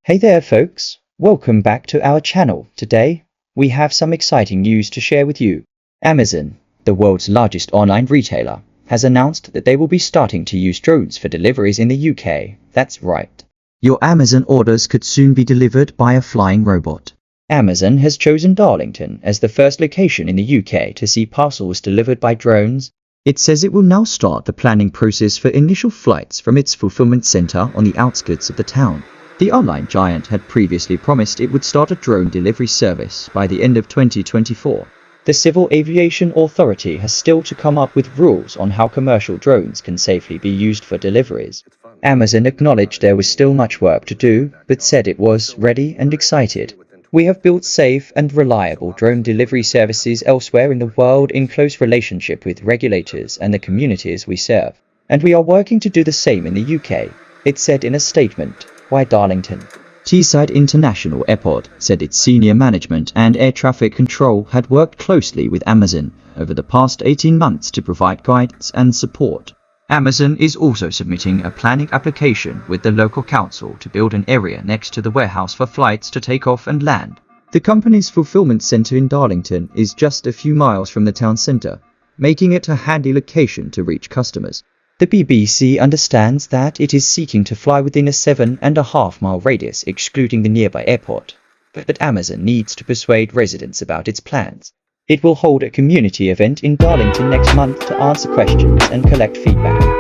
Hey there folks, welcome back to our channel. Today, we have some exciting news to share with you. Amazon, the world's largest online retailer, has announced that they will be starting to use drones for deliveries in the UK. That's right. Your Amazon orders could soon be delivered by a flying robot. Amazon has chosen Darlington as the first location in the UK to see parcels delivered by drones. It says it will now start the planning process for initial flights from its fulfillment centre on the outskirts of the town. The online giant had previously promised it would start a drone delivery service by the end of 2024. The Civil Aviation Authority has still to come up with rules on how commercial drones can safely be used for deliveries. Amazon acknowledged there was still much work to do, but said it was ready and excited. We have built safe and reliable drone delivery services elsewhere in the world in close relationship with regulators and the communities we serve. And we are working to do the same in the UK, it said in a statement. Why Darlington? Teesside International Airport said its senior management and air traffic control had worked closely with Amazon over the past 18 months to provide guidance and support. Amazon is also submitting a planning application with the local council to build an area next to the warehouse for flights to take off and land. The company's fulfillment center in Darlington is just a few miles from the town center, making it a handy location to reach customers. The BBC understands that it is seeking to fly within a 7.5-mile radius excluding the nearby airport. But Amazon needs to persuade residents about its plans. It will hold a community event in Darlington next month to answer questions and collect feedback.